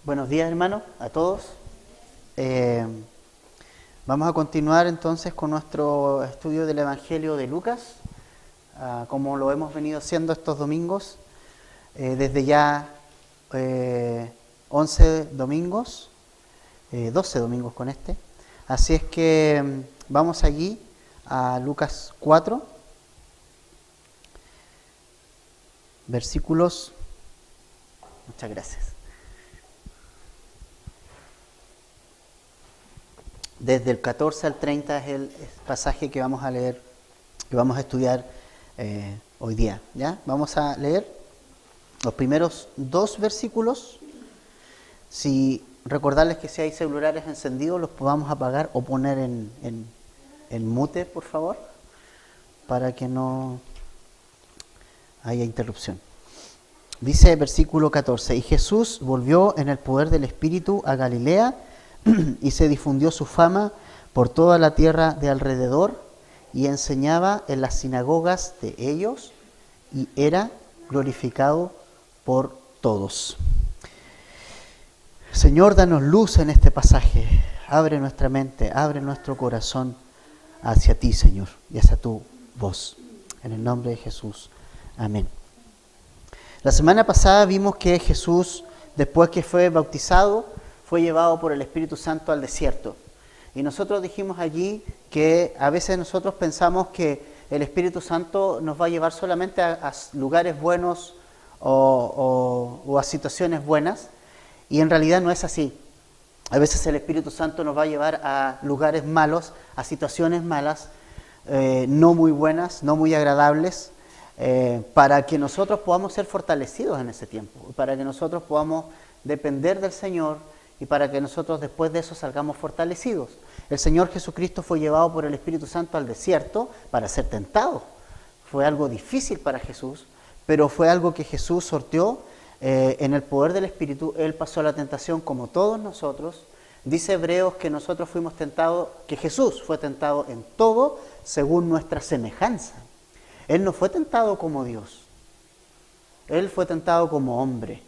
Buenos días, hermanos, a todos. Vamos a continuar entonces con nuestro estudio del Evangelio de Lucas, como lo hemos venido haciendo estos domingos, desde ya 11 domingos, 12 domingos con este. Así es que vamos allí a Lucas 4, versículos. Muchas gracias. Desde el 14 al 30 es el pasaje que vamos a leer, que vamos a estudiar hoy día. ¿Ya? Vamos a leer los primeros dos versículos. Recordarles que si hay celulares encendidos los podamos apagar o poner en mute, por favor, para que no haya interrupción. Dice el versículo 14: Y Jesús volvió en el poder del Espíritu a Galilea, y se difundió su fama por toda la tierra de alrededor, y enseñaba en las sinagogas de ellos, y era glorificado por todos. Señor, danos luz en este pasaje. Abre nuestra mente, abre nuestro corazón hacia ti, Señor, y hacia tu voz. En el nombre de Jesús. Amén. La semana pasada vimos que Jesús, después que fue bautizado, fue llevado por el Espíritu Santo al desierto. Y nosotros dijimos allí que a veces nosotros pensamos que el Espíritu Santo nos va a llevar solamente a lugares buenos o a situaciones buenas, y en realidad no es así. A veces el Espíritu Santo nos va a llevar a lugares malos, a situaciones malas, no muy buenas, no muy agradables, para que nosotros podamos ser fortalecidos en ese tiempo, para que nosotros podamos depender del Señor, y para que nosotros después de eso salgamos fortalecidos. El Señor Jesucristo fue llevado por el Espíritu Santo al desierto para ser tentado. Fue algo difícil para Jesús, pero fue algo que Jesús sorteó en el poder del Espíritu. Él pasó la tentación como todos nosotros. Dice Hebreos que nosotros fuimos tentados, que Jesús fue tentado en todo según nuestra semejanza. Él no fue tentado como Dios. Él fue tentado como hombre.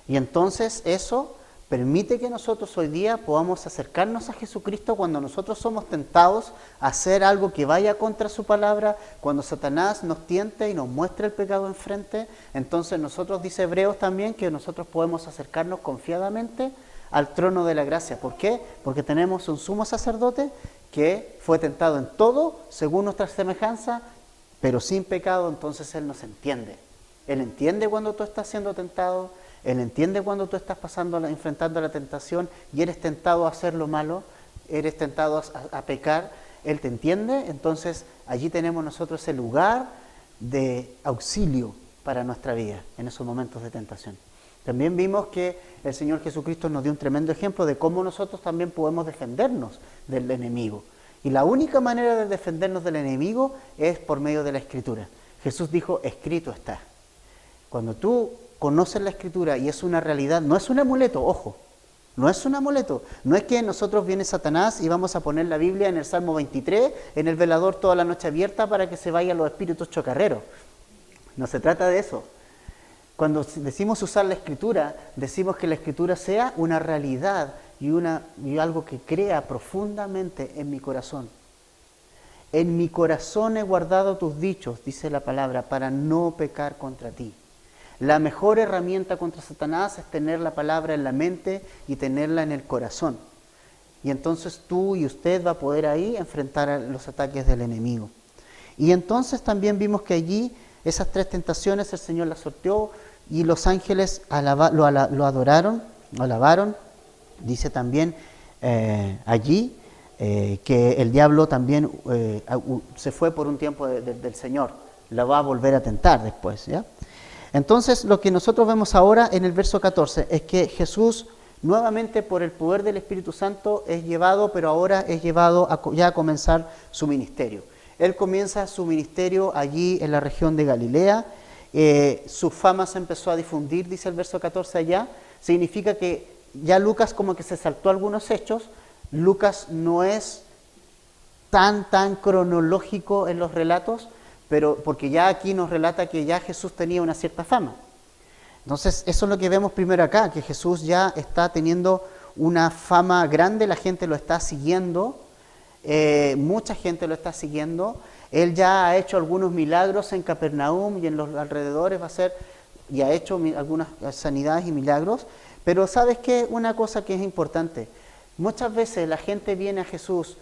Y entonces eso permite que nosotros hoy día podamos acercarnos a Jesucristo cuando nosotros somos tentados a hacer algo que vaya contra su palabra, cuando Satanás nos tiente y nos muestre el pecado enfrente. Entonces nosotros, dice Hebreos también, que nosotros podemos acercarnos confiadamente al trono de la gracia. ¿Por qué? Porque tenemos un sumo sacerdote que fue tentado en todo, según nuestra semejanza, pero sin pecado. Entonces Él nos entiende. Él entiende cuando tú estás siendo tentado. Él entiende cuando tú estás enfrentando la tentación y eres tentado a hacer lo malo, eres tentado a pecar. Él te entiende. Entonces allí tenemos nosotros ese lugar de auxilio para nuestra vida en esos momentos de tentación. También vimos que el Señor Jesucristo nos dio un tremendo ejemplo de cómo nosotros también podemos defendernos del enemigo. Y la única manera de defendernos del enemigo es por medio de la Escritura. Jesús dijo: escrito está. Cuando tú conoces la Escritura y es una realidad, no es un amuleto, ojo, no es un amuleto. No es que nosotros viene Satanás y vamos a poner la Biblia en el Salmo 23, en el velador toda la noche abierta para que se vayan los espíritus chocarreros. No se trata de eso. Cuando decimos usar la Escritura, decimos que la Escritura sea una realidad y algo que crea profundamente en mi corazón. En mi corazón he guardado tus dichos, dice la palabra, para no pecar contra ti. La mejor herramienta contra Satanás es tener la palabra en la mente y tenerla en el corazón. Y entonces tú y usted va a poder ahí enfrentar a los ataques del enemigo. Y entonces también vimos que allí esas tres tentaciones el Señor las sorteó y los ángeles lo adoraron, lo alabaron. Dice también allí que el diablo también se fue por un tiempo del Señor. Lo va a volver a tentar después, ¿ya? Entonces, lo que nosotros vemos ahora en el verso 14 es que Jesús, nuevamente por el poder del Espíritu Santo, es llevado, pero ahora es llevado ya a comenzar su ministerio. Él comienza su ministerio allí en la región de Galilea. Su fama se empezó a difundir, dice el verso 14 allá. Significa que ya Lucas como que se saltó algunos hechos. Lucas no es tan cronológico en los relatos, pero porque ya aquí nos relata que ya Jesús tenía una cierta fama. Entonces, eso es lo que vemos primero acá, que Jesús ya está teniendo una fama grande, la gente lo está siguiendo, mucha gente lo está siguiendo. Él ya ha hecho algunos milagros en Capernaum y en los alrededores, y ha hecho algunas sanidades y milagros. Pero ¿sabes qué? Una cosa que es importante, muchas veces la gente viene a Jesús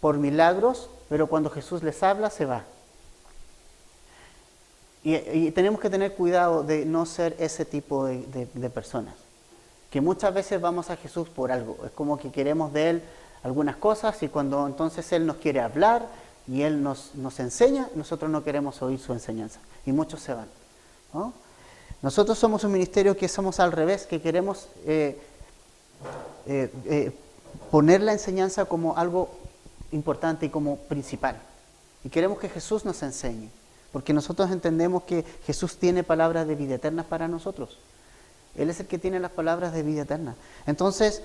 por milagros, pero cuando Jesús les habla, se va. Y tenemos que tener cuidado de no ser ese tipo de personas, que muchas veces vamos a Jesús por algo, es como que queremos de Él algunas cosas y cuando entonces Él nos quiere hablar y Él nos enseña, nosotros no queremos oír su enseñanza y muchos se van, ¿no? Nosotros somos un ministerio que somos al revés, que queremos poner la enseñanza como algo importante y como principal y queremos que Jesús nos enseñe. Porque nosotros entendemos que Jesús tiene palabras de vida eterna para nosotros. Él es el que tiene las palabras de vida eterna. Entonces,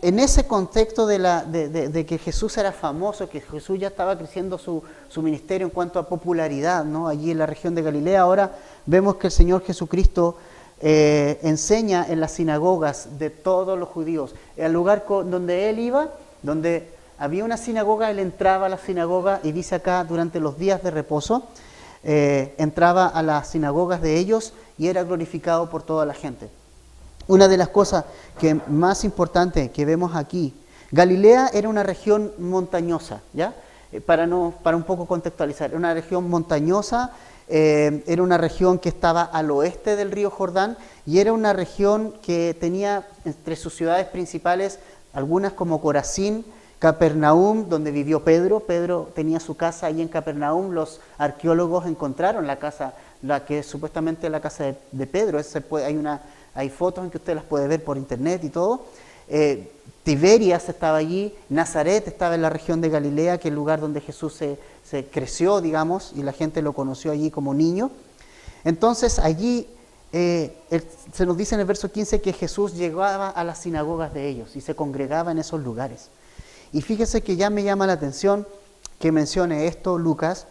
en ese contexto de que Jesús era famoso, que Jesús ya estaba creciendo su ministerio en cuanto a popularidad, ¿no? Allí en la región de Galilea, ahora vemos que el Señor Jesucristo enseña en las sinagogas de todos los judíos. El lugar donde Él iba, donde había una sinagoga, Él entraba a la sinagoga y dice acá, durante los días de reposo, entraba a las sinagogas de ellos y era glorificado por toda la gente. Una de las cosas que más importante que vemos aquí, Galilea era una región montañosa, ¿ya? Para un poco contextualizar, era una región montañosa, era una región que estaba al oeste del río Jordán y era una región que tenía entre sus ciudades principales algunas como Corazín, Capernaum, donde vivió Pedro. Pedro tenía su casa ahí en Capernaum. Los arqueólogos encontraron la que es supuestamente la casa de Pedro. Hay fotos en que usted las puede ver por internet y todo. Tiberias estaba allí, Nazaret estaba en la región de Galilea, que es el lugar donde Jesús se creció, digamos, y la gente lo conoció allí como niño. Entonces allí se nos dice en el verso 15 que Jesús llegaba a las sinagogas de ellos y se congregaba en esos lugares. Y fíjese que ya me llama la atención que mencione esto Lucas,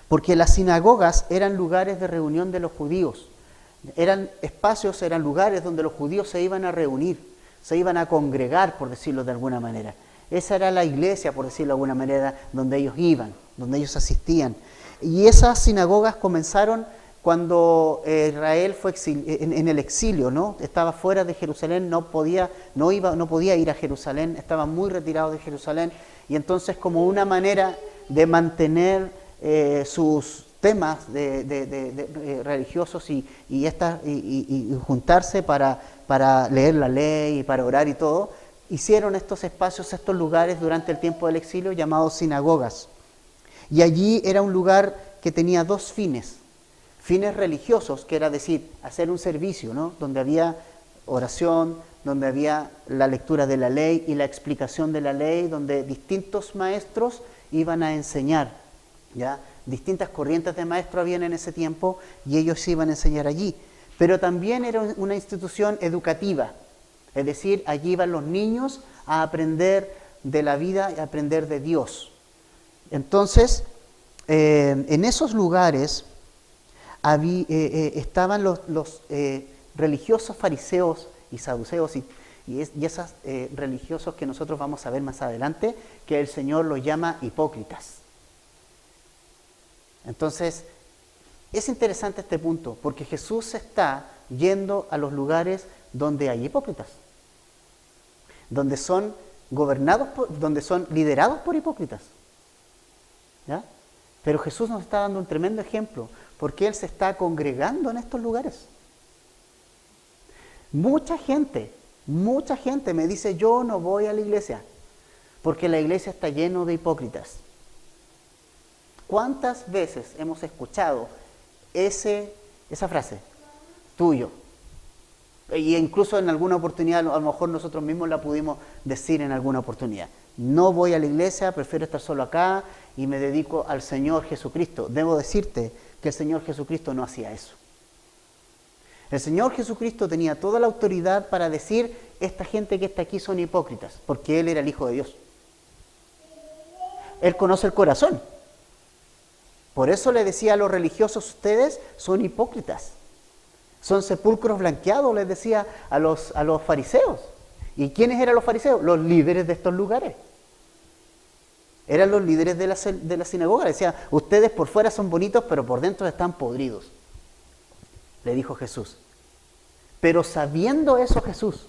porque las sinagogas eran lugares de reunión de los judíos. Eran lugares donde los judíos se iban a reunir, se iban a congregar, por decirlo de alguna manera. Esa era la iglesia, por decirlo de alguna manera, donde ellos iban, donde ellos asistían. Y esas sinagogas comenzaron cuando Israel fue en el exilio, ¿no? Estaba fuera de Jerusalén, no podía ir a Jerusalén, estaba muy retirado de Jerusalén, y entonces como una manera de mantener sus temas religiosos y juntarse para leer la ley y para orar y todo, hicieron estos espacios, estos lugares durante el tiempo del exilio llamados sinagogas. Y allí era un lugar que tenía dos fines religiosos, que era decir, hacer un servicio, ¿no? Donde había oración, donde había la lectura de la ley y la explicación de la ley, donde distintos maestros iban a enseñar, ¿ya? Distintas corrientes de maestros habían en ese tiempo y ellos iban a enseñar allí. Pero también era una institución educativa, es decir, allí iban los niños a aprender de la vida y a aprender de Dios. Entonces, en esos lugares estaban los religiosos fariseos y saduceos y esos religiosos que nosotros vamos a ver más adelante, que el Señor los llama hipócritas. Entonces, es interesante este punto, porque Jesús está yendo a los lugares donde hay hipócritas, donde son donde son liderados por hipócritas, ¿ya? Pero Jesús nos está dando un tremendo ejemplo, porque Él se está congregando en estos lugares. Mucha gente me dice, yo no voy a la iglesia, porque la iglesia está llena de hipócritas. ¿Cuántas veces hemos escuchado esa frase? Tuyo. Y incluso en alguna oportunidad, a lo mejor nosotros mismos la pudimos decir en alguna oportunidad. No voy a la iglesia, prefiero estar solo acá y me dedico al Señor Jesucristo. Debo decirte que el Señor Jesucristo no hacía eso. El Señor Jesucristo tenía toda la autoridad para decir, esta gente que está aquí son hipócritas, porque Él era el Hijo de Dios. Él conoce el corazón. Por eso le decía a los religiosos, ustedes son hipócritas. Son sepulcros blanqueados, les decía a los fariseos. ¿Y quiénes eran los fariseos? Los líderes de estos lugares. Eran los líderes de la sinagoga. Decía, ustedes por fuera son bonitos, pero por dentro están podridos. Le dijo Jesús. Pero sabiendo eso Jesús,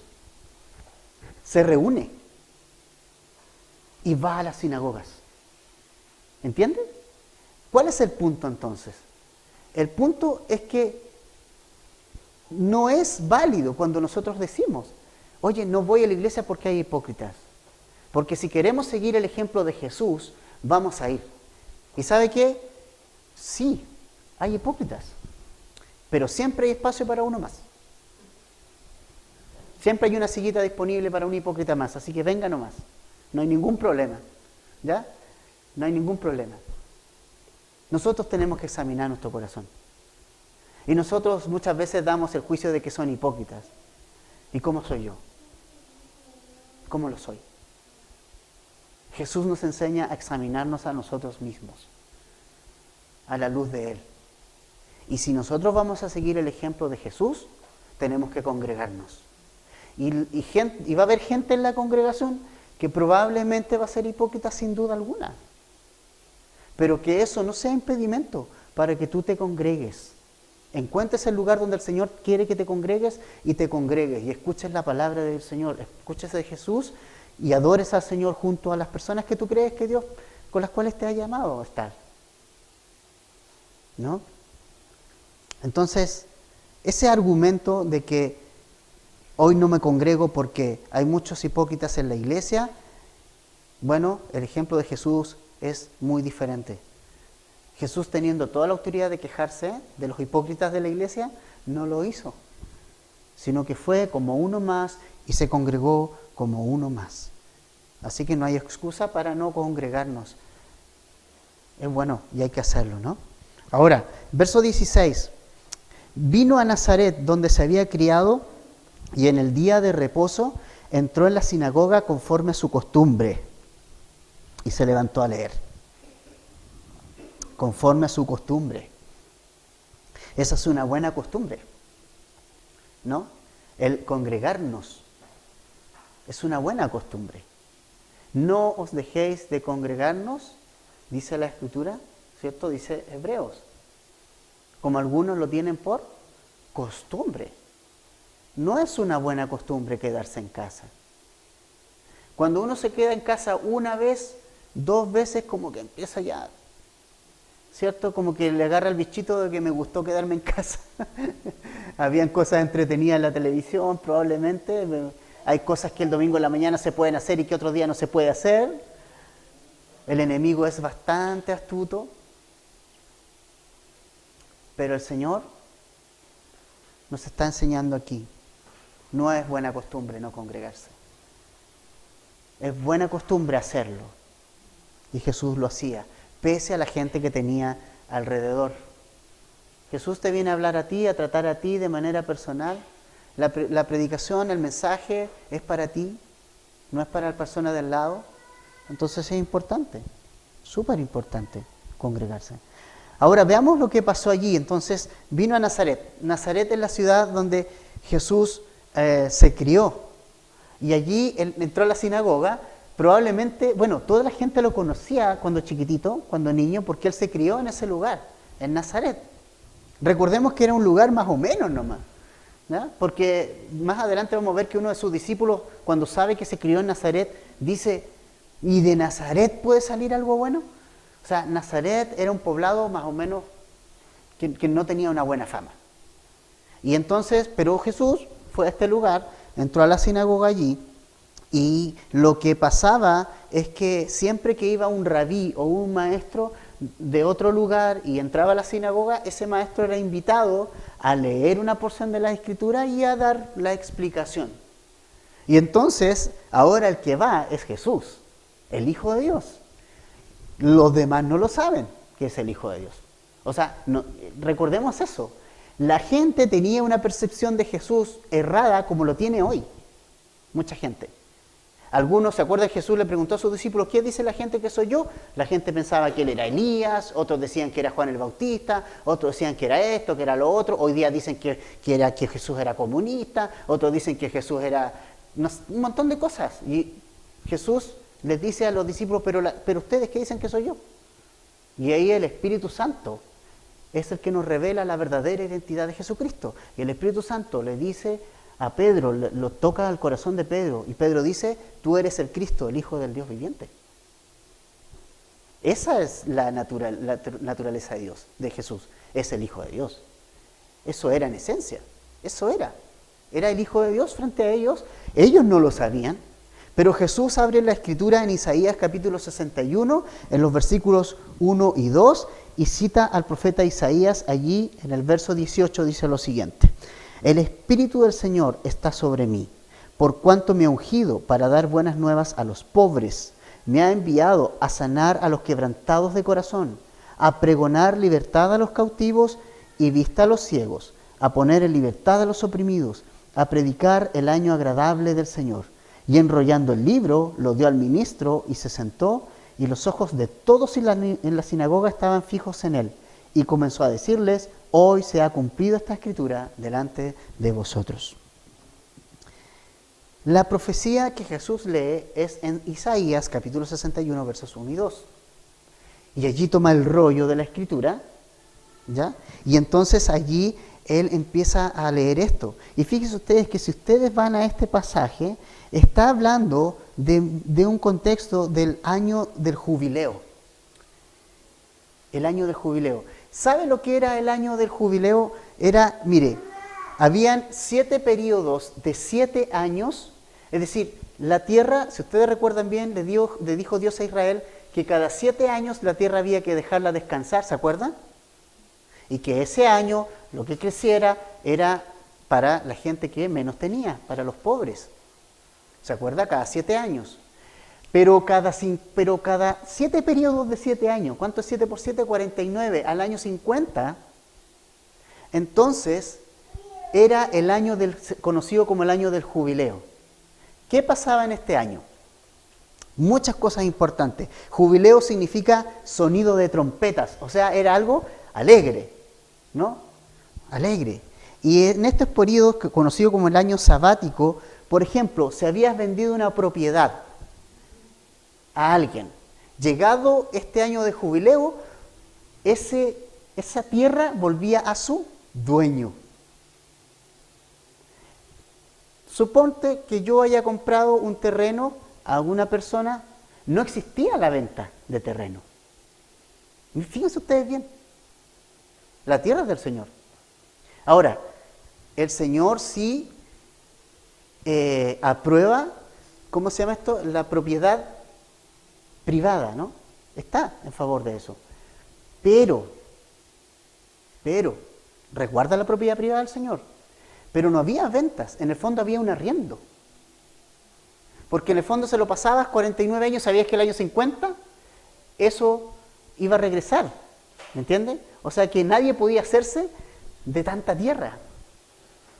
se reúne y va a las sinagogas. ¿Entienden? ¿Cuál es el punto entonces? El punto es que no es válido cuando nosotros decimos, oye, no voy a la iglesia porque hay hipócritas. Porque si queremos seguir el ejemplo de Jesús, vamos a ir. ¿Y sabe qué? Sí, hay hipócritas. Pero siempre hay espacio para uno más. Siempre hay una sillita disponible para un hipócrita más. Así que venga nomás. No hay ningún problema. ¿Ya? No hay ningún problema. Nosotros tenemos que examinar nuestro corazón. Y nosotros muchas veces damos el juicio de que son hipócritas. ¿Y cómo soy yo? ¿Cómo lo soy? Jesús nos enseña a examinarnos a nosotros mismos, a la luz de Él. Y si nosotros vamos a seguir el ejemplo de Jesús, tenemos que congregarnos. Y va a haber gente en la congregación que probablemente va a ser hipócrita sin duda alguna. Pero que eso no sea impedimento para que tú te congregues. Encuentres el lugar donde el Señor quiere que te congregues y te congregues y escuches la palabra del Señor, escuches de Jesús y adores al Señor junto a las personas que tú crees que Dios, con las cuales te ha llamado a estar. ¿No? Entonces, ese argumento de que hoy no me congrego porque hay muchos hipócritas en la iglesia, bueno, el ejemplo de Jesús es muy diferente. Jesús, teniendo toda la autoridad de quejarse de los hipócritas de la iglesia, no lo hizo, sino que fue como uno más y se congregó como uno más. Así que no hay excusa para no congregarnos. Es bueno y hay que hacerlo, ¿no? Ahora, verso 16. Vino a Nazaret, donde se había criado, y en el día de reposo entró en la sinagoga conforme a su costumbre y se levantó a leer. Conforme a su costumbre. Esa es una buena costumbre, ¿no? El congregarnos es una buena costumbre. No os dejéis de congregarnos, dice la Escritura, ¿cierto? Dice Hebreos. Como algunos lo tienen por costumbre. No es una buena costumbre quedarse en casa. Cuando uno se queda en casa una vez, 2 veces, como que empieza ya, ¿cierto? Como que le agarra el bichito de que me gustó quedarme en casa. Habían cosas entretenidas en la televisión, probablemente. Hay cosas que el domingo en la mañana se pueden hacer y que otro día no se puede hacer. El enemigo es bastante astuto. Pero el Señor nos está enseñando aquí. No es buena costumbre no congregarse. Es buena costumbre hacerlo. Y Jesús lo hacía, pese a la gente que tenía alrededor. Jesús te viene a hablar a ti, a tratar a ti de manera personal. La predicación, el mensaje es para ti, no es para la persona del lado. Entonces es importante, súper importante congregarse. Ahora veamos lo que pasó allí. Entonces vino a Nazaret. Nazaret es la ciudad donde Jesús se crió. Y allí él entró a la sinagoga. Probablemente, bueno, toda la gente lo conocía cuando chiquitito, cuando niño, porque él se crió en ese lugar, en Nazaret. Recordemos que era un lugar más o menos nomás, ¿ya? Porque más adelante vamos a ver que uno de sus discípulos, cuando sabe que se crió en Nazaret, dice, ¿y de Nazaret puede salir algo bueno? O sea, Nazaret era un poblado más o menos que no tenía una buena fama. Y entonces, pero Jesús fue a este lugar, entró a la sinagoga allí, y lo que pasaba es que siempre que iba un rabí o un maestro de otro lugar y entraba a la sinagoga, ese maestro era invitado a leer una porción de la Escritura y a dar la explicación. Y entonces, ahora el que va es Jesús, el Hijo de Dios. Los demás no lo saben que es el Hijo de Dios. O sea, no, recordemos eso. La gente tenía una percepción de Jesús errada como lo tiene hoy. Mucha gente. Algunos, ¿se acuerdan? Jesús le preguntó a sus discípulos, ¿qué dice la gente que soy yo? La gente pensaba que él era Elías, otros decían que era Juan el Bautista, otros decían que era esto, que era lo otro. Hoy día dicen que Jesús era comunista, otros dicen que Jesús era un montón de cosas. Y Jesús les dice a los discípulos, pero ustedes, ¿qué dicen que soy yo? Y ahí el Espíritu Santo es el que nos revela la verdadera identidad de Jesucristo. Y el Espíritu Santo le dice a Pedro, lo toca al corazón de Pedro, y Pedro dice, tú eres el Cristo, el Hijo del Dios viviente. Esa es la naturaleza de Dios, de Jesús, es el Hijo de Dios. Eso era en esencia, eso era el Hijo de Dios frente a ellos no lo sabían, pero Jesús abre la Escritura en Isaías capítulo 61, en los versículos 1 y 2, y cita al profeta Isaías allí en el verso 18, dice lo siguiente: el Espíritu del Señor está sobre mí, por cuanto me ha ungido para dar buenas nuevas a los pobres. Me ha enviado a sanar a los quebrantados de corazón, a pregonar libertad a los cautivos y vista a los ciegos, a poner en libertad a los oprimidos, a predicar el año agradable del Señor. Y enrollando el libro, lo dio al ministro y se sentó, y los ojos de todos en la sinagoga estaban fijos en él. Y comenzó a decirles: hoy se ha cumplido esta escritura delante de vosotros. La profecía que Jesús lee es en Isaías capítulo 61, versos 1 y 2. Y allí toma el rollo de la escritura, ¿ya? Y entonces allí él empieza a leer esto. Y fíjense ustedes que si ustedes van a este pasaje, está hablando de un contexto del año del jubileo. El año del jubileo. ¿Sabe lo que era el año del jubileo? Era, mire, habían 7 periodos de 7 años, es decir, la tierra, si ustedes recuerdan bien, le dijo Dios a Israel que cada 7 años la tierra había que dejarla descansar, ¿se acuerdan? Y que ese año lo que creciera era para la gente que menos tenía, para los pobres. ¿Se acuerda? Cada 7 años. Pero cada 7 periodos de 7 años, ¿cuánto es 7 por 7? 49, al año 50, entonces era el año conocido como el año del jubileo. ¿Qué pasaba en este año? Muchas cosas importantes. Jubileo significa sonido de trompetas, o sea, era algo alegre, ¿no? Alegre. Y en estos periodos, conocido como el año sabático, por ejemplo, si habías vendido una propiedad a alguien, llegado este año de jubileo, esa tierra volvía a su dueño. Suponte que yo haya comprado un terreno a alguna persona, no existía la venta de terreno. Fíjense ustedes bien, la tierra es del Señor. Ahora, el Señor sí aprueba, ¿cómo se llama esto? La propiedad privada, ¿no? Está en favor de eso. Pero, resguarda la propiedad privada del Señor. Pero no había ventas, en el fondo había un arriendo. Porque en el fondo se lo pasabas 49 años, sabías que el año 50, eso iba a regresar. ¿Me entiendes? O sea que nadie podía hacerse de tanta tierra.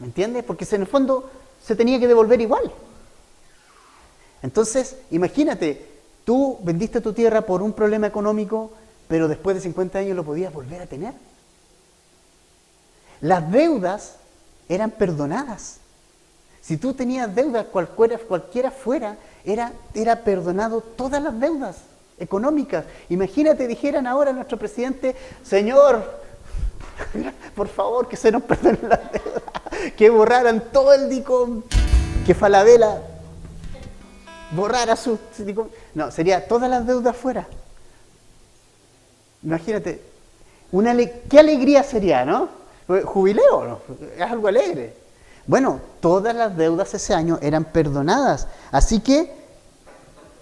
¿Me entiendes? Porque en el fondo se tenía que devolver igual. Entonces, imagínate, tú vendiste tu tierra por un problema económico, pero después de 50 años lo podías volver a tener. Las deudas eran perdonadas. Si tú tenías deudas, cualquiera fuera, era perdonado todas las deudas económicas. Imagínate, dijeran ahora a nuestro presidente: Señor, por favor, que se nos perdonen las deudas, que borraran todo el DICOM, que Falabella borrara su DICOM. No, sería todas las deudas fuera. Imagínate, qué alegría sería, ¿no? Jubileo, ¿no? Es algo alegre. Bueno, todas las deudas ese año eran perdonadas. Así que,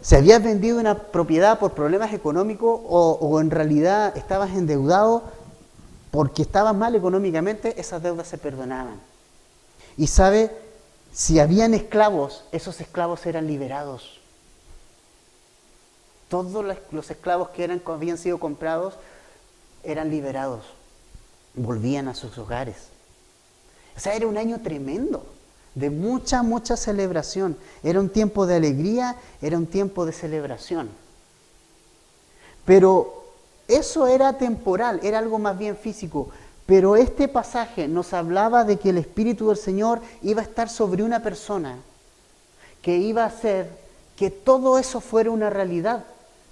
si habías vendido una propiedad por problemas económicos o en realidad estabas endeudado porque estabas mal económicamente, esas deudas se perdonaban. Y sabe, si habían esclavos, esos esclavos eran liberados. Todos los esclavos que habían sido comprados eran liberados. Volvían a sus hogares. O sea, era un año tremendo. de mucha, mucha celebración. Era un tiempo de alegría, era un tiempo de celebración. Pero eso era temporal, era algo más bien físico. Pero este pasaje nos hablaba de que el Espíritu del Señor iba a estar sobre una persona, que iba a hacer que todo eso fuera una realidad,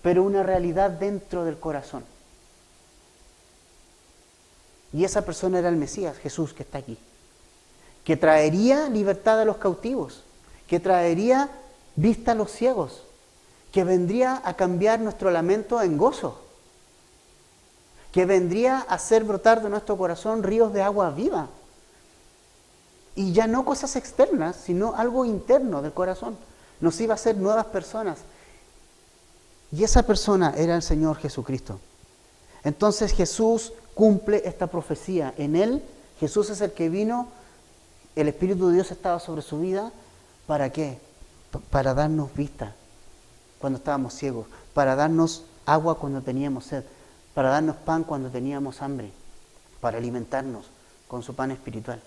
pero una realidad dentro del corazón. Y esa persona era el Mesías, Jesús, que está aquí, que traería libertad a los cautivos, que traería vista a los ciegos, que vendría a cambiar nuestro lamento en gozo, que vendría a hacer brotar de nuestro corazón ríos de agua viva. Y ya no cosas externas, sino algo interno del corazón. Nos iba a hacer nuevas personas. Y esa persona era el Señor Jesucristo. Entonces Jesús cumple esta profecía. En Él, Jesús es el que vino, el Espíritu de Dios estaba sobre su vida. ¿Para qué? Para darnos vista cuando estábamos ciegos, para darnos agua cuando teníamos sed, para darnos pan cuando teníamos hambre, para alimentarnos con su pan espiritual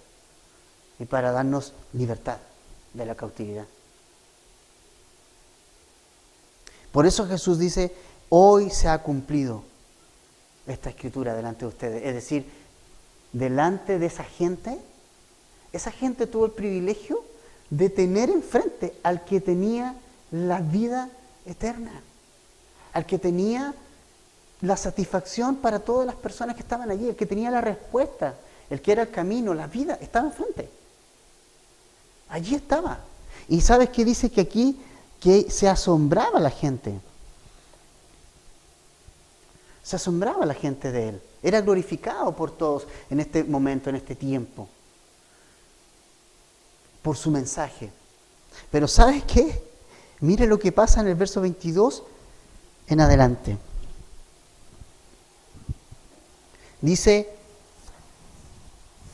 y para darnos libertad de la cautividad. Por eso Jesús dice, hoy se ha cumplido esta escritura delante de ustedes. Es decir, delante de esa gente tuvo el privilegio de tener enfrente al que tenía la vida eterna, al que tenía la satisfacción para todas las personas que estaban allí, el que tenía la respuesta, el que era el camino, la vida, estaba enfrente. Allí estaba. Y ¿sabes qué dice? Que aquí que se asombraba la gente. Se asombraba la gente de él. Era glorificado por todos en este momento, en este tiempo, por su mensaje. Pero ¿sabes qué? Mire lo que pasa en el verso 22 en adelante. Dice,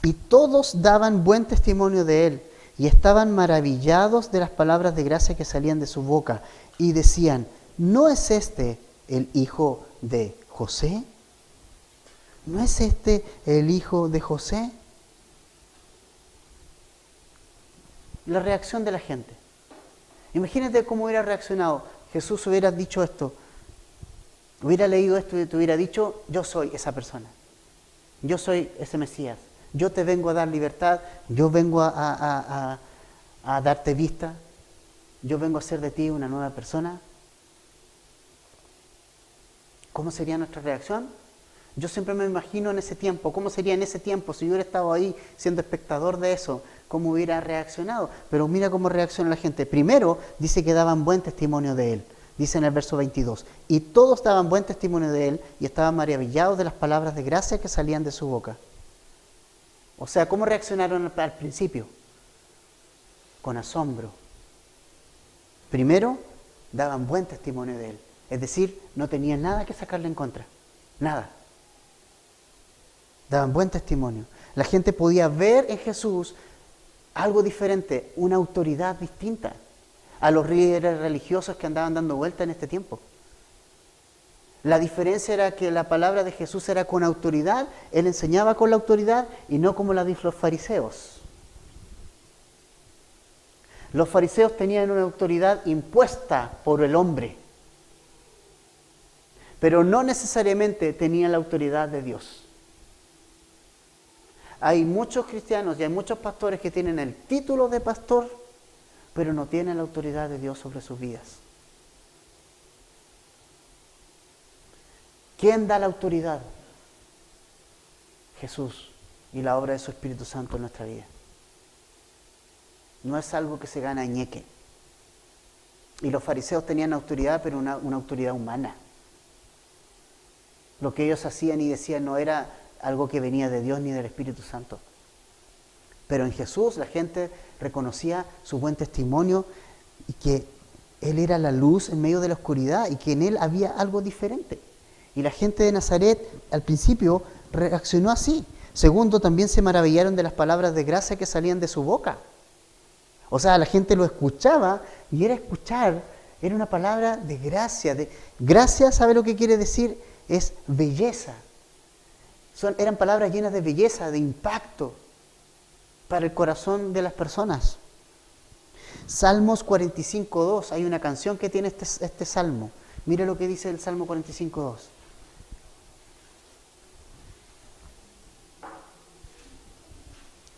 y todos daban buen testimonio de él, y estaban maravillados de las palabras de gracia que salían de su boca, y decían, ¿no es este el hijo de José? ¿No es este el hijo de José? La reacción de la gente. Imagínate cómo hubiera reaccionado. Jesús hubiera dicho esto, hubiera leído esto y te hubiera dicho, yo soy esa persona. Yo soy ese Mesías. Yo te vengo a dar libertad. Yo vengo a darte vista. Yo vengo a hacer de ti una nueva persona. ¿Cómo sería nuestra reacción? Yo siempre me imagino en ese tiempo. ¿Cómo sería en ese tiempo si yo hubiera estado ahí siendo espectador de eso? ¿Cómo hubiera reaccionado? Pero mira cómo reacciona la gente. Primero dice que daban buen testimonio de él. Dice en el verso 22, y todos daban buen testimonio de él y estaban maravillados de las palabras de gracia que salían de su boca. O sea, ¿cómo reaccionaron al principio? Con asombro. Primero, daban buen testimonio de él. Es decir, no tenían nada que sacarle en contra. Nada. Daban buen testimonio. La gente podía ver en Jesús algo diferente, una autoridad distinta a los líderes religiosos que andaban dando vuelta en este tiempo. La diferencia era que la palabra de Jesús era con autoridad, él enseñaba con la autoridad y no como la de los fariseos. Los fariseos tenían una autoridad impuesta por el hombre, pero no necesariamente tenían la autoridad de Dios. Hay muchos cristianos y hay muchos pastores que tienen el título de pastor, pero no tienen la autoridad de Dios sobre sus vidas. ¿Quién da la autoridad? Jesús y la obra de su Espíritu Santo en nuestra vida. No es algo que se gana a ñeque. Y los fariseos tenían autoridad, pero una autoridad humana. Lo que ellos hacían y decían no era algo que venía de Dios ni del Espíritu Santo. Pero en Jesús la gente reconocía su buen testimonio y que Él era la luz en medio de la oscuridad y que en Él había algo diferente. Y la gente de Nazaret al principio reaccionó así. Segundo, también se maravillaron de las palabras de gracia que salían de su boca. O sea, la gente lo escuchaba y era una palabra de gracia. Gracia, ¿sabe lo que quiere decir? Es belleza. Eran palabras llenas de belleza, de impacto para el corazón de las personas. Salmos 45:2, hay una canción que tiene este salmo. Mira lo que dice el Salmo 45:2.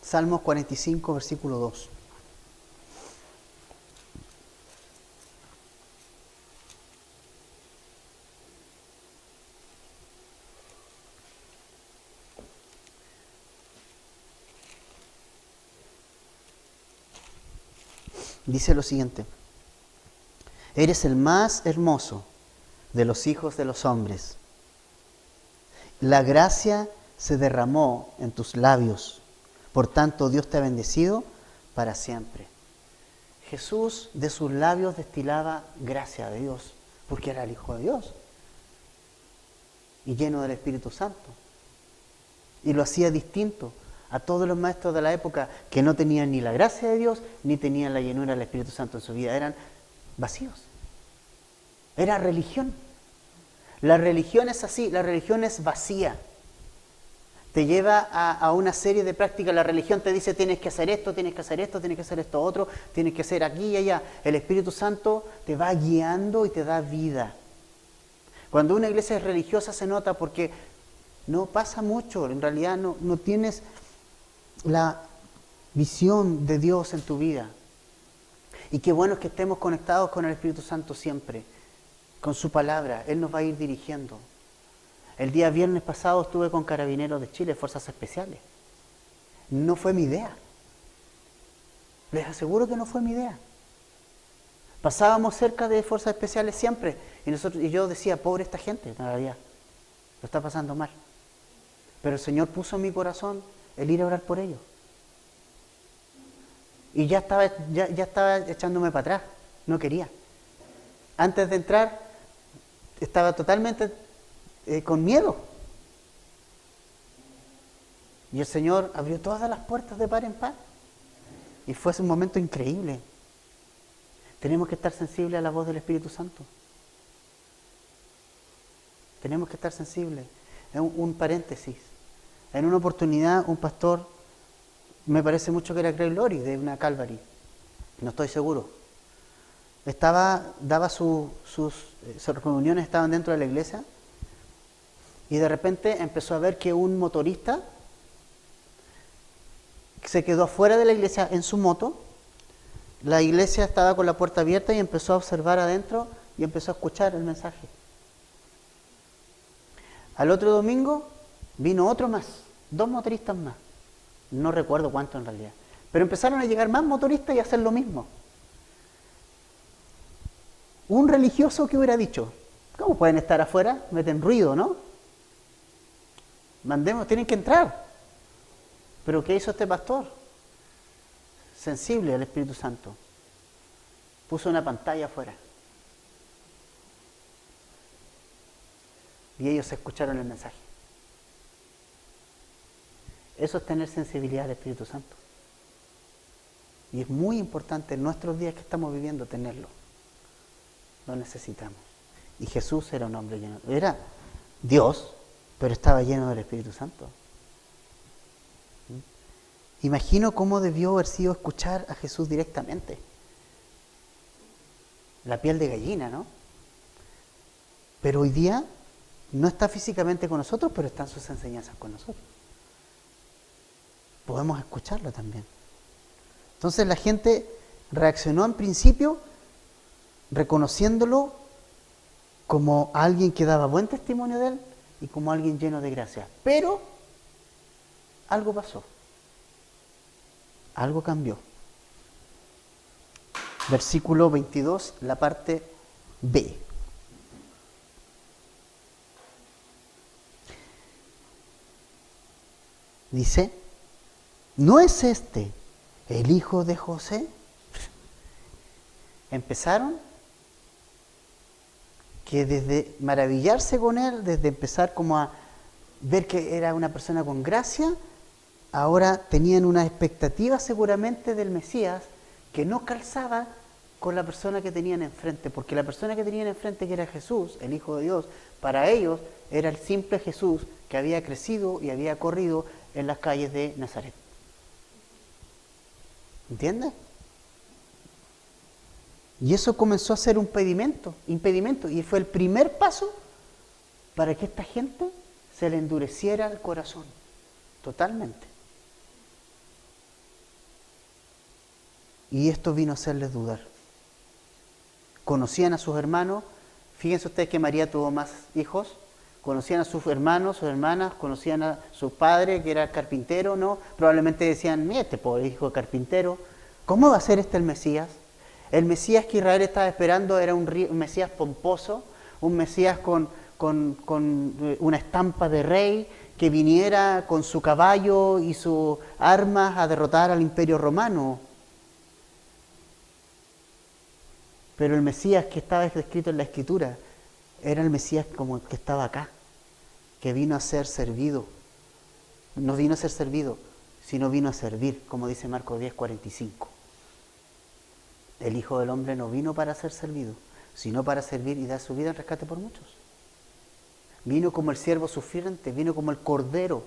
Salmos 45, versículo 2. Dice lo siguiente: eres el más hermoso de los hijos de los hombres. La gracia se derramó en tus labios. Por tanto, Dios te ha bendecido para siempre. Jesús de sus labios destilaba gracia de Dios, porque era el Hijo de Dios y lleno del Espíritu Santo. Y lo hacía distinto a todos los maestros de la época que no tenían ni la gracia de Dios ni tenían la llenura del Espíritu Santo en su vida. Eran vacíos. Era religión. La religión es así, la religión es vacía. Te lleva a una serie de prácticas. La religión te dice tienes que hacer esto, tienes que hacer esto, tienes que hacer esto otro, tienes que hacer aquí y allá. El Espíritu Santo te va guiando y te da vida. Cuando una iglesia es religiosa se nota porque no pasa mucho, en realidad no tienes la visión de Dios en tu vida. Y qué bueno es que estemos conectados con el Espíritu Santo siempre, con su palabra. Él nos va a ir dirigiendo. El día viernes pasado estuve con Carabineros de Chile, Fuerzas Especiales. No fue mi idea. Les aseguro que no fue mi idea. Pasábamos cerca de Fuerzas Especiales siempre y yo decía, pobre esta gente, en realidad, lo está pasando mal. Pero el Señor puso en mi corazón el ir a orar por ellos. Y ya estaba echándome para atrás, no quería. Antes de entrar estaba totalmente con miedo. Y el Señor abrió todas las puertas de par en par. Y fue un momento increíble. Tenemos que estar sensibles a la voz del Espíritu Santo. Tenemos que estar sensibles. Un paréntesis. En una oportunidad, un pastor, me parece mucho que era Craig Lori, de una Calvary, no estoy seguro, daba sus reuniones, estaban dentro de la iglesia, y de repente empezó a ver que un motorista se quedó afuera de la iglesia en su moto. La iglesia estaba con la puerta abierta y empezó a observar adentro y empezó a escuchar el mensaje. Al otro domingo vino otro más, 2 motoristas más. No recuerdo cuánto en realidad. Pero empezaron a llegar más motoristas y a hacer lo mismo. Un religioso que hubiera dicho, ¿cómo pueden estar afuera? Meten ruido, ¿no? Tienen que entrar. Pero ¿qué hizo este pastor? Sensible al Espíritu Santo. Puso una pantalla afuera. Y ellos escucharon el mensaje. Eso es tener sensibilidad al Espíritu Santo. Y es muy importante en nuestros días que estamos viviendo tenerlo. Lo necesitamos. Y Jesús era un hombre lleno. Era Dios, pero estaba lleno del Espíritu Santo. Imagino cómo debió haber sido escuchar a Jesús directamente. La piel de gallina, ¿no? Pero hoy día no está físicamente con nosotros, pero están sus enseñanzas con nosotros. Podemos escucharlo también. Entonces la gente reaccionó en principio reconociéndolo como alguien que daba buen testimonio de él y como alguien lleno de gracia. Pero algo pasó. Algo cambió. Versículo 22, la parte B. Dice, ¿no es este el hijo de José? Empezaron que desde maravillarse con él, desde empezar como a ver que era una persona con gracia, ahora tenían una expectativa seguramente del Mesías que no calzaba con la persona que tenían enfrente, porque la persona que tenían enfrente, que era Jesús, el Hijo de Dios, para ellos era el simple Jesús que había crecido y había corrido en las calles de Nazaret. ¿Entiendes? Y eso comenzó a ser un impedimento, y fue el primer paso para que esta gente se le endureciera el corazón, totalmente. Y esto vino a hacerles dudar. Conocían a sus hermanos, fíjense ustedes que María tuvo más hijos, conocían a sus hermanos, sus hermanas, conocían a su padre que era carpintero, ¿no? Probablemente decían, mira, este pobre hijo de carpintero, ¿cómo va a ser este el Mesías? El Mesías que Israel estaba esperando era un Mesías pomposo, un Mesías con una estampa de rey, que viniera con su caballo y sus armas a derrotar al Imperio Romano. Pero el Mesías que estaba escrito en la Escritura era el Mesías como el que estaba acá, que vino a ser servido. No vino a ser servido, sino vino a servir, como dice Marcos 10:45. El Hijo del Hombre no vino para ser servido, sino para servir y dar su vida en rescate por muchos. Vino como el siervo sufriente, vino como el cordero,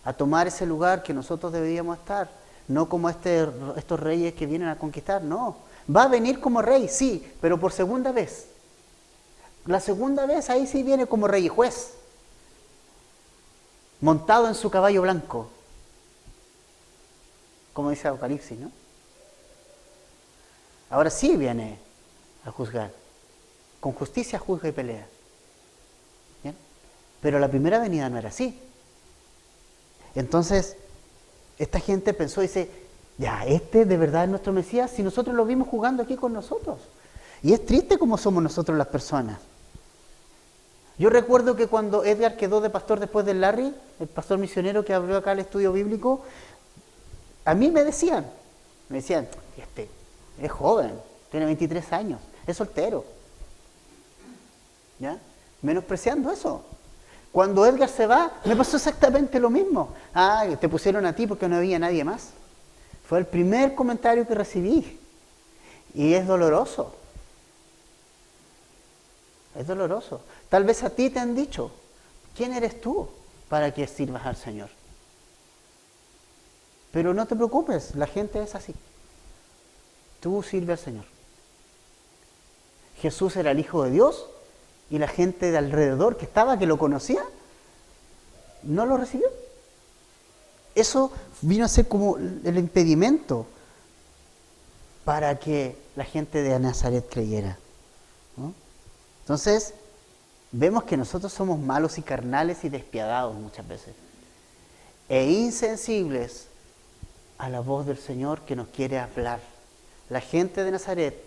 a tomar ese lugar que nosotros deberíamos estar, no como estos reyes que vienen a conquistar, no. Va a venir como rey, sí, pero por segunda vez. La segunda vez ahí sí viene como rey y juez, montado en su caballo blanco, como dice Apocalipsis, ¿no? Ahora sí viene a juzgar, con justicia juzga y pelea. ¿Bien? Pero la primera venida no era así. Entonces, esta gente pensó y dice, ya, este de verdad es nuestro Mesías, si nosotros lo vimos jugando aquí con nosotros. Y es triste como somos nosotros las personas. Yo recuerdo que cuando Edgar quedó de pastor después del Larry, el pastor misionero que abrió acá el estudio bíblico, a mí me decían, este es joven, tiene 23 años, es soltero. ¿Ya? Menospreciando eso. Cuando Edgar se va, me pasó exactamente lo mismo. Ah, te pusieron a ti porque no había nadie más. Fue el primer comentario que recibí. Y es doloroso. Es doloroso. Tal vez a ti te han dicho, ¿quién eres tú para que sirvas al Señor? Pero no te preocupes, la gente es así. Tú sirve al Señor. Jesús era el Hijo de Dios y la gente de alrededor que estaba, que lo conocía, no lo recibió. Eso vino a ser como el impedimento para que la gente de Nazaret creyera, ¿no? Entonces, vemos que nosotros somos malos y carnales y despiadados muchas veces, e insensibles a la voz del Señor que nos quiere hablar. La gente de Nazaret,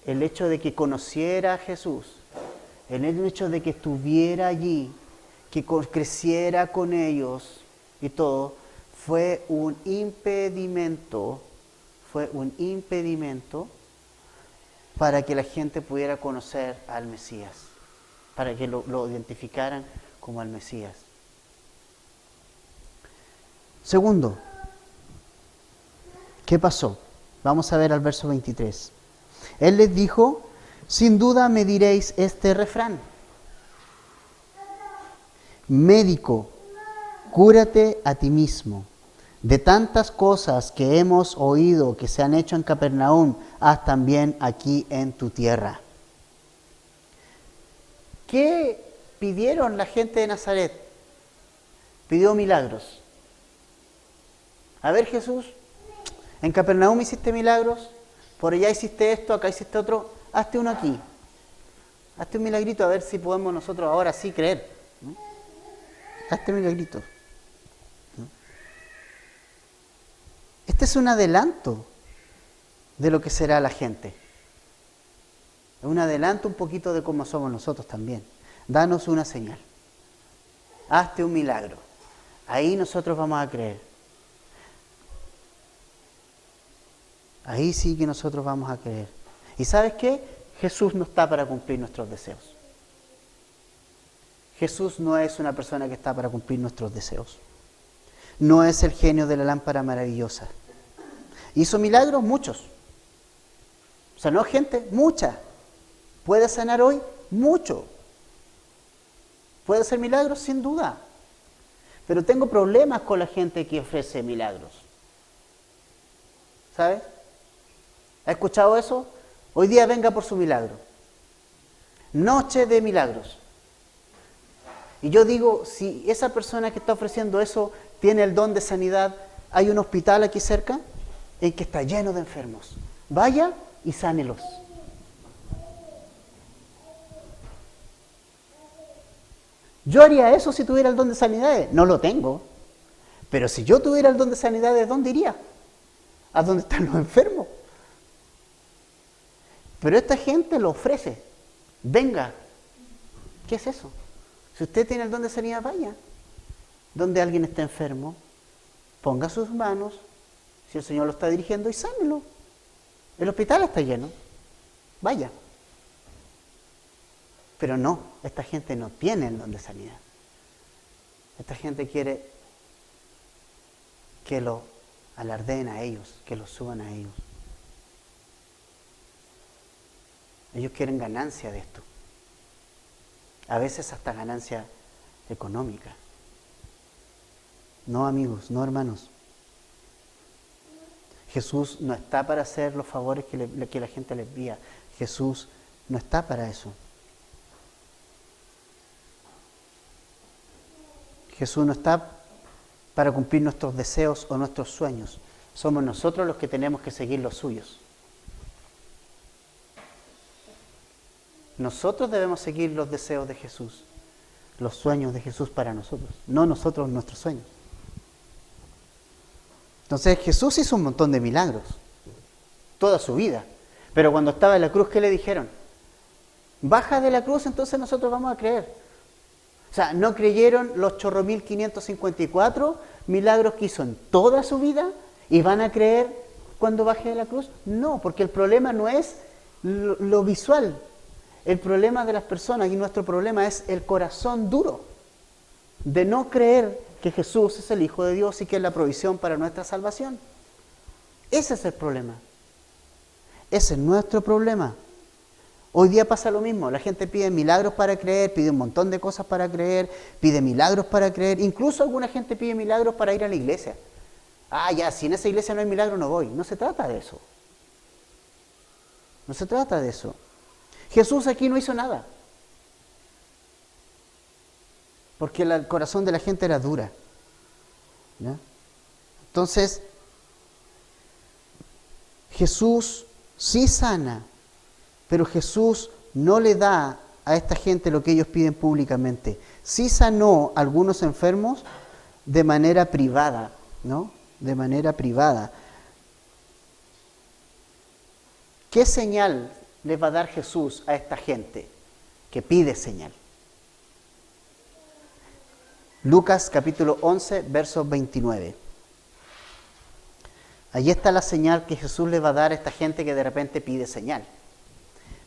el hecho de que conociera a Jesús, el hecho de que estuviera allí, que creciera con ellos y todo, fue un impedimento para que la gente pudiera conocer al Mesías, para que lo identificaran como al Mesías. Segundo, ¿qué pasó? Vamos a ver al verso 23. Él les dijo, sin duda me diréis este refrán: médico, cúrate a ti mismo. De tantas cosas que hemos oído que se han hecho en Capernaum, haz también aquí en tu tierra. ¿Qué pidieron la gente de Nazaret? Pidió milagros. A ver, Jesús, en Capernaum hiciste milagros, por allá hiciste esto, acá hiciste otro, hazte uno aquí. Hazte un milagrito a ver si podemos nosotros ahora sí creer, ¿no? Hazte un milagrito. Este es un adelanto de lo que será la gente. Es un adelanto un poquito de cómo somos nosotros también. Danos una señal. Hazte un milagro. Ahí nosotros vamos a creer. Ahí sí que nosotros vamos a creer. ¿Y sabes qué? Jesús no está para cumplir nuestros deseos. Jesús no es una persona que está para cumplir nuestros deseos. No es el genio de la lámpara maravillosa. Hizo milagros, muchos. Sanó gente, mucha. ¿Puede sanar hoy? Mucho. ¿Puede hacer milagros? Sin duda. Pero tengo problemas con la gente que ofrece milagros. ¿Sabes? ¿Has escuchado eso? Hoy día venga por su milagro. Noche de milagros. Y yo digo, si esa persona que está ofreciendo eso tiene el don de sanidad, hay un hospital aquí cerca en que está lleno de enfermos. Vaya y sánelos. Yo haría eso si tuviera el don de sanidades. No lo tengo. Pero si yo tuviera el don de sanidades, ¿dónde iría? ¿A dónde están los enfermos? Pero esta gente lo ofrece. Venga. ¿Qué es eso? Si usted tiene el don de sanidad, vaya. Donde alguien está enfermo, ponga sus manos, si el Señor lo está dirigiendo, y sánelo. El hospital está lleno. Vaya. Pero no, esta gente no tiene el don de sanidad. Esta gente quiere que lo alardeen a ellos, que lo suban a ellos. Ellos quieren ganancia de esto. A veces hasta ganancia económica. No, amigos, no, hermanos. Jesús no está para hacer los favores que la gente le envía. Jesús no está para eso. Jesús no está para cumplir nuestros deseos o nuestros sueños. Somos nosotros los que tenemos que seguir los suyos. Nosotros debemos seguir los deseos de Jesús, los sueños de Jesús para nosotros, no nosotros nuestros sueños. Entonces Jesús hizo un montón de milagros, toda su vida. Pero cuando estaba en la cruz, ¿qué le dijeron? Baja de la cruz, entonces nosotros vamos a creer. O sea, ¿no creyeron los 8.554 milagros que hizo en toda su vida y van a creer cuando baje de la cruz? No, porque el problema no es lo visual. El problema de las personas y nuestro problema es el corazón duro de no creer que Jesús es el Hijo de Dios y que es la provisión para nuestra salvación. Ese es el problema. Ese es nuestro problema. Hoy día pasa lo mismo. La gente pide milagros para creer, pide un montón de cosas para creer, pide milagros para creer. Incluso alguna gente pide milagros para ir a la iglesia. Ah, ya, si en esa iglesia no hay milagro, no voy. No se trata de eso. No se trata de eso. Jesús aquí no hizo nada. Porque el corazón de la gente era dura. ¿Ya? Entonces, Jesús sí sana, pero Jesús no le da a esta gente lo que ellos piden públicamente. Sí sanó a algunos enfermos de manera privada, ¿no? De manera privada. ¿Qué señal les va a dar Jesús a esta gente que pide señal? Lucas capítulo 11, verso 29. Allí está la señal que Jesús le va a dar a esta gente que de repente pide señal.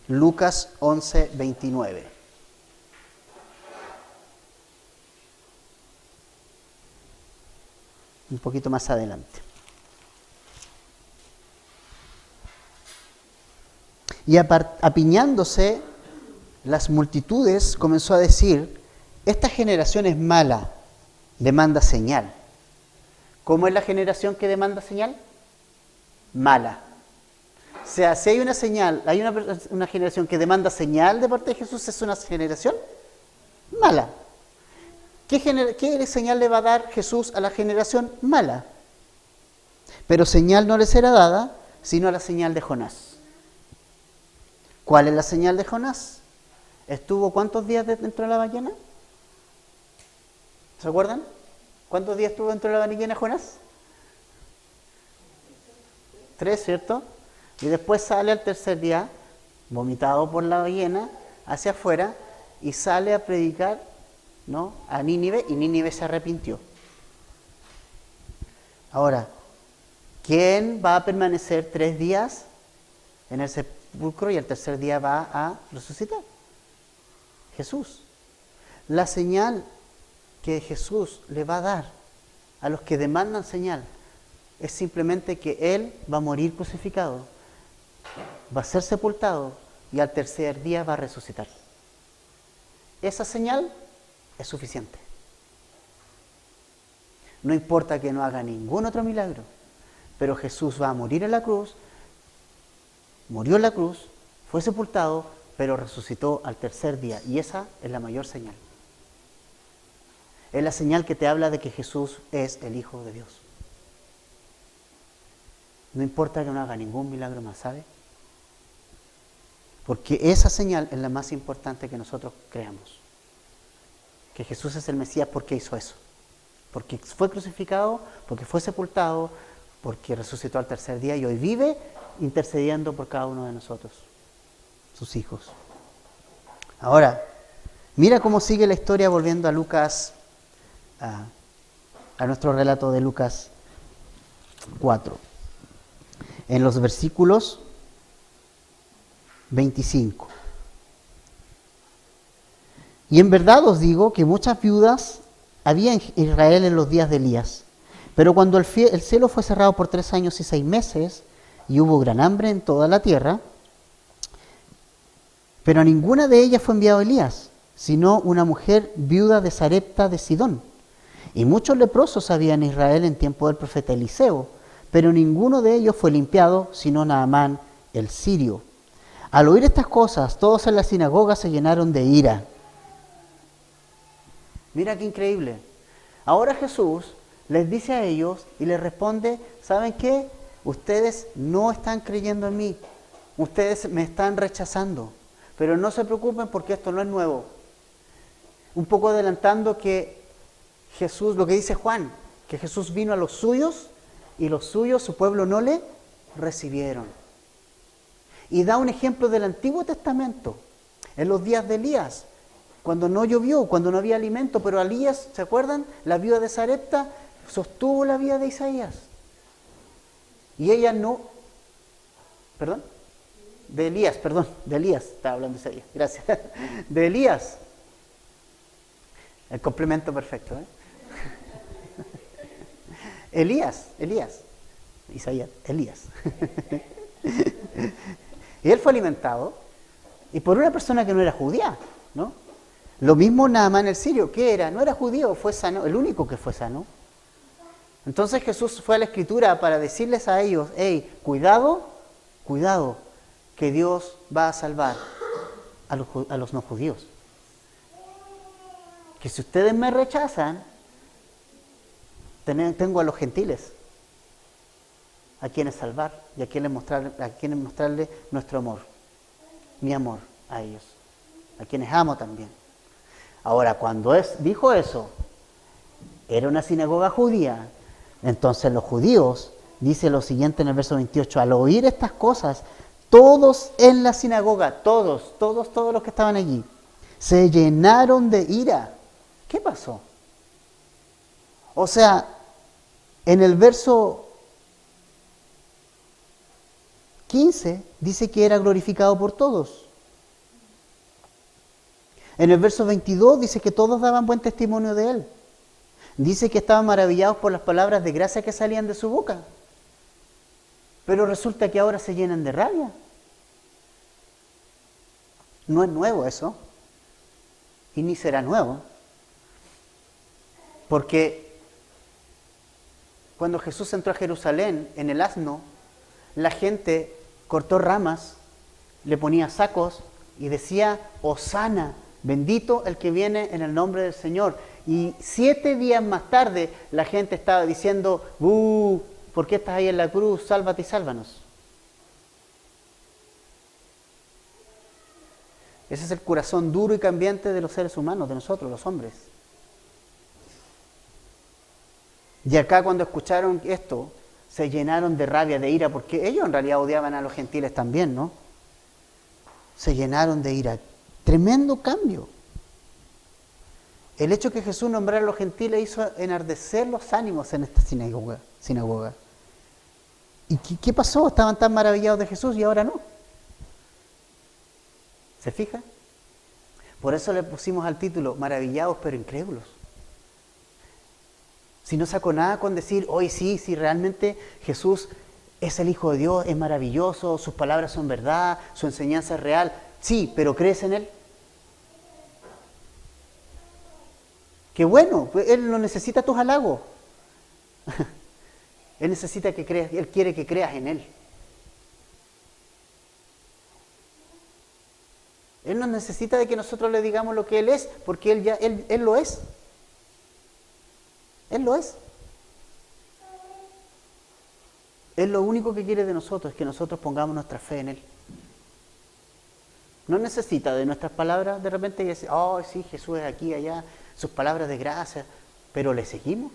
Lucas 11, 29. Un poquito más adelante. Y apiñándose las multitudes, comenzó a decir: esta generación es mala, demanda señal. ¿Cómo es la generación que demanda señal? Mala. O sea, si hay una señal, hay una generación que demanda señal de parte de Jesús, es una generación mala. ¿Qué señal le va a dar Jesús a la generación mala? Pero señal no le será dada, sino a la señal de Jonás. ¿Cuál es la señal de Jonás? ¿Estuvo cuántos días dentro de la ballena? ¿Se acuerdan? ¿Cuántos días estuvo dentro de la ballena Jonás? 3, ¿cierto? Y después sale al tercer día, vomitado por la ballena, hacia afuera, y sale a predicar, ¿no?, a Nínive, y Nínive se arrepintió. Ahora, ¿quién va a permanecer 3 días en el sepulcro y el tercer día va a resucitar? Jesús. La señal que Jesús le va a dar a los que demandan señal es simplemente que Él va a morir crucificado, va a ser sepultado y al tercer día va a resucitar. Esa señal es suficiente. No importa que no haga ningún otro milagro, pero Jesús va a morir en la cruz, murió en la cruz, fue sepultado, pero resucitó al tercer día. Y esa es la mayor señal. Es la señal que te habla de que Jesús es el Hijo de Dios. No importa que no haga ningún milagro más, ¿sabe? Porque esa señal es la más importante que nosotros creamos. Que Jesús es el Mesías porque hizo eso. Porque fue crucificado, porque fue sepultado, porque resucitó al tercer día y hoy vive intercediendo por cada uno de nosotros, sus hijos. Ahora, mira cómo sigue la historia volviendo a Lucas, a nuestro relato de Lucas 4. En los versículos 25. Y en verdad os digo que muchas viudas había en Israel en los días de Elías. Pero cuando el cielo fue cerrado por 3 años y 6 meses, y hubo gran hambre en toda la tierra, pero a ninguna de ellas fue enviado Elías, sino una mujer viuda de Sarepta de Sidón. Y muchos leprosos había en Israel en tiempo del profeta Eliseo, pero ninguno de ellos fue limpiado, sino Naamán el sirio. Al oír estas cosas, todos en la sinagoga se llenaron de ira. Mira qué increíble. Ahora Jesús les dice a ellos y les responde, ¿saben qué? Ustedes no están creyendo en mí. Ustedes me están rechazando. Pero no se preocupen porque esto no es nuevo. Un poco adelantando que Jesús, lo que dice Juan, que Jesús vino a los suyos y los suyos, su pueblo, no le recibieron. Y da un ejemplo del Antiguo Testamento, en los días de Elías, cuando no llovió, cuando no había alimento, pero Elías, ¿se acuerdan? La viuda de Sarepta sostuvo la vida de Isaías. Y ella no, de Elías, estaba hablando de Isaías, gracias, de Elías. El complemento perfecto, ¿eh? Elías, Isaías, Elías. Y él fue alimentado, y por una persona que no era judía, ¿no? Lo mismo Naamán el sirio, ¿qué era? No era judío, fue sano, el único que fue sano. Entonces Jesús fue a la Escritura para decirles a ellos, hey, cuidado, que Dios va a salvar a los no judíos. Que si ustedes me rechazan, tengo a los gentiles a quienes salvar y a quienes mostrarle nuestro amor, mi amor a ellos, a quienes amo también. Ahora, cuando dijo eso, era una sinagoga judía, entonces los judíos, dice lo siguiente en el verso 28, al oír estas cosas, todos en la sinagoga, todos los que estaban allí, se llenaron de ira. ¿Qué pasó? O sea, en el verso 15 dice que era glorificado por todos. En el verso 22 dice que todos daban buen testimonio de él. Dice que estaban maravillados por las palabras de gracia que salían de su boca. Pero resulta que ahora se llenan de rabia. No es nuevo eso. Y ni será nuevo. Porque cuando Jesús entró a Jerusalén en el asno, la gente cortó ramas, le ponía sacos y decía, Hosana, bendito el que viene en el nombre del Señor. Y 7 días más tarde la gente estaba diciendo, ¿por qué estás ahí en la cruz? Sálvate y sálvanos. Ese es el corazón duro y cambiante de los seres humanos, de nosotros, los hombres. Y acá cuando escucharon esto, se llenaron de rabia, de ira, porque ellos en realidad odiaban a los gentiles también, ¿no? Se llenaron de ira. Tremendo cambio. El hecho que Jesús nombrara a los gentiles hizo enardecer los ánimos en esta sinagoga. ¿Y qué pasó? Estaban tan maravillados de Jesús y ahora no. ¿Se fija? Por eso le pusimos al título, maravillados pero incrédulos. Si no sacó nada con decir, hoy sí, realmente Jesús es el Hijo de Dios, es maravilloso, sus palabras son verdad, su enseñanza es real. Sí, pero ¿crees en Él? Qué bueno, Él no necesita tus halagos. Él necesita que creas, Él quiere que creas en Él. Él no necesita de que nosotros le digamos lo que Él es, porque Él lo es. Él lo es. Él lo único que quiere de nosotros es que nosotros pongamos nuestra fe en Él. No necesita de nuestras palabras de repente y decir, oh sí, Jesús es aquí, allá, sus palabras de gracia, pero ¿le seguimos?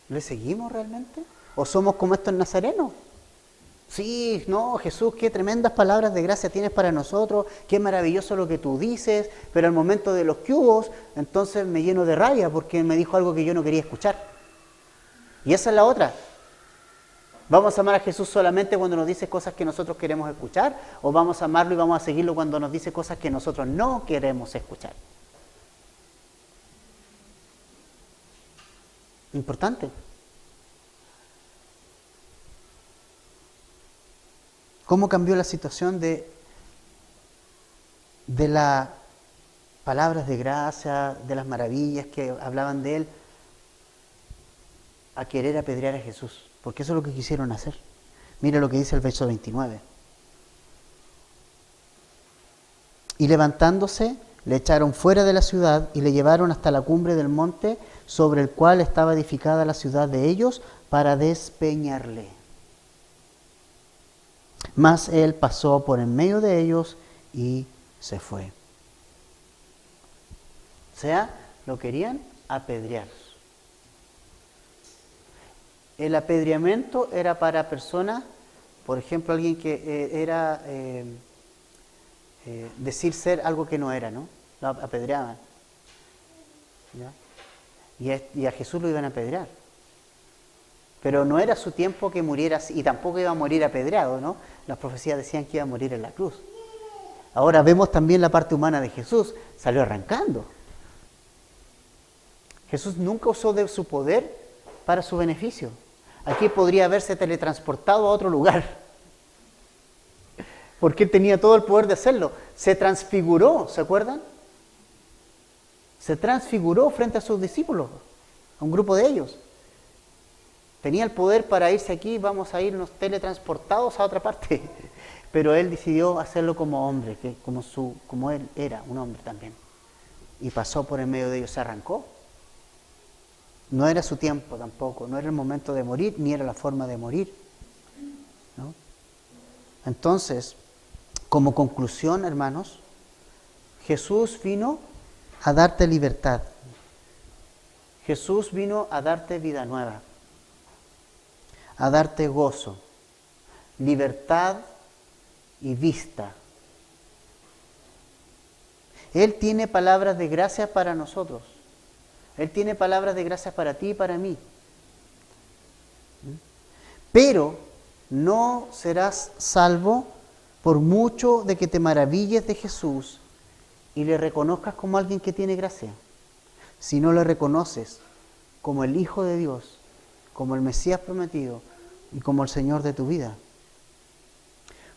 ¿Le seguimos realmente? ¿O somos como estos nazarenos? Sí, no, Jesús, qué tremendas palabras de gracia tienes para nosotros, qué maravilloso lo que tú dices, pero al momento de los cubos, entonces me lleno de rabia porque me dijo algo que yo no quería escuchar. Y esa es la otra. ¿Vamos a amar a Jesús solamente cuando nos dice cosas que nosotros queremos escuchar? ¿O vamos a amarlo y vamos a seguirlo cuando nos dice cosas que nosotros no queremos escuchar? Importante. ¿Cómo cambió la situación de las palabras de gracia, de las maravillas que hablaban de Él, a querer apedrear a Jesús? Porque eso es lo que quisieron hacer. Mira lo que dice el verso 29. Y levantándose, le echaron fuera de la ciudad y le llevaron hasta la cumbre del monte sobre el cual estaba edificada la ciudad de ellos para despeñarle. Mas él pasó por en medio de ellos y se fue. O sea, lo querían apedrear. El apedreamiento era para personas, por ejemplo, alguien que era decir ser algo que no era, ¿no? Lo apedreaban. ¿Ya? Y a Jesús lo iban a apedrear. Pero no era su tiempo que muriera así, y tampoco iba a morir apedreado, ¿no? Las profecías decían que iba a morir en la cruz. Ahora vemos también la parte humana de Jesús, salió arrancando. Jesús nunca usó de su poder para su beneficio. Aquí podría haberse teletransportado a otro lugar, porque él tenía todo el poder de hacerlo. Se transfiguró, ¿se acuerdan? Se transfiguró frente a sus discípulos, a un grupo de ellos. Tenía el poder para irse aquí, vamos a irnos teletransportados a otra parte. Pero él decidió hacerlo como hombre, como él era, un hombre también. Y pasó por en medio de ellos, se arrancó. No era su tiempo tampoco, no era el momento de morir, ni era la forma de morir, ¿no? Entonces, como conclusión, hermanos, Jesús vino a darte libertad. Jesús vino a darte vida nueva, a darte gozo, libertad y vista. Él tiene palabras de gracia para nosotros. Él tiene palabras de gracia para ti y para mí. Pero no serás salvo por mucho de que te maravilles de Jesús y le reconozcas como alguien que tiene gracia. Si no le reconoces como el Hijo de Dios, como el Mesías prometido y como el Señor de tu vida.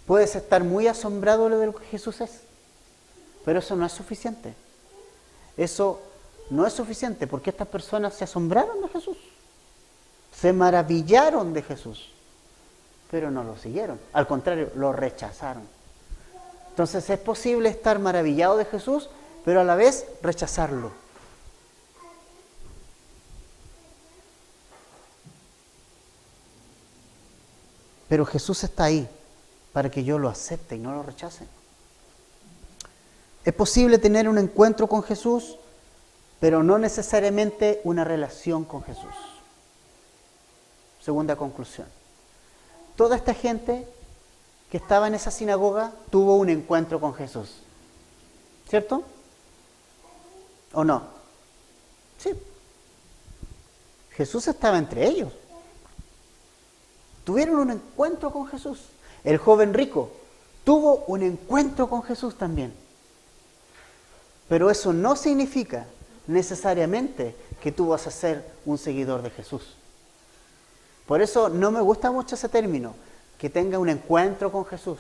Puedes estar muy asombrado de lo que Jesús es, pero eso no es suficiente. Eso no es suficiente porque estas personas se asombraron de Jesús, se maravillaron de Jesús, pero no lo siguieron. Al contrario, lo rechazaron. Entonces es posible estar maravillado de Jesús, pero a la vez rechazarlo. Pero Jesús está ahí para que yo lo acepte y no lo rechace. Es posible tener un encuentro con Jesús, pero no necesariamente una relación con Jesús. Segunda conclusión. Toda esta gente que estaba en esa sinagoga tuvo un encuentro con Jesús. ¿Cierto? ¿O no? Sí. Jesús estaba entre ellos. Tuvieron un encuentro con Jesús. El joven rico tuvo un encuentro con Jesús también. Pero eso no significa necesariamente que tú vas a ser un seguidor de Jesús. Por eso no me gusta mucho ese término, que tenga un encuentro con Jesús.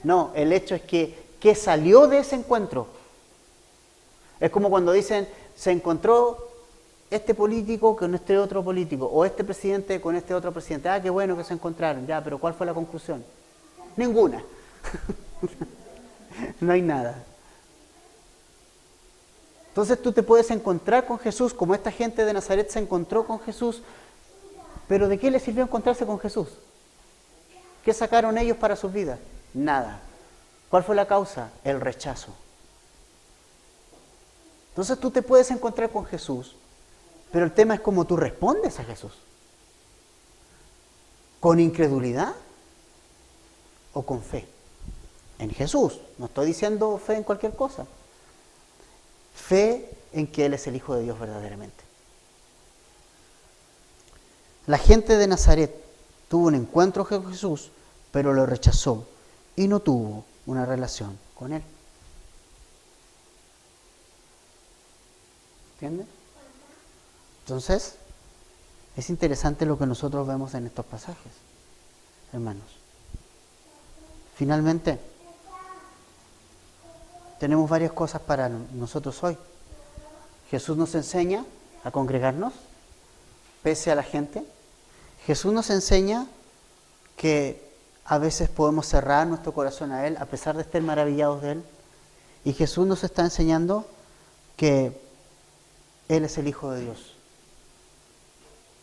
No, el hecho es que salió de ese encuentro. Es como cuando dicen, se encontró este político con este otro político, o este presidente con este otro presidente. Ah, qué bueno que se encontraron, ya, pero ¿cuál fue la conclusión? Ninguna. No hay nada. Entonces tú te puedes encontrar con Jesús como esta gente de Nazaret se encontró con Jesús, pero ¿de qué les sirvió encontrarse con Jesús? ¿Qué sacaron ellos para sus vidas? Nada. ¿Cuál fue la causa? El rechazo. Entonces tú te puedes encontrar con Jesús, pero el tema es cómo tú respondes a Jesús. ¿Con incredulidad o con fe? En Jesús. No estoy diciendo fe en cualquier cosa. Fe en que Él es el Hijo de Dios verdaderamente. La gente de Nazaret tuvo un encuentro con Jesús, pero lo rechazó y no tuvo una relación con Él. ¿Entiendes? Entonces, es interesante lo que nosotros vemos en estos pasajes, hermanos. Finalmente, tenemos varias cosas para nosotros hoy. Jesús nos enseña a congregarnos, pese a la gente. Jesús nos enseña que a veces podemos cerrar nuestro corazón a Él, a pesar de estar maravillados de Él. Y Jesús nos está enseñando que Él es el Hijo de Dios,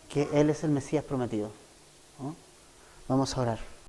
que Él es el Mesías prometido, ¿no? Vamos a orar.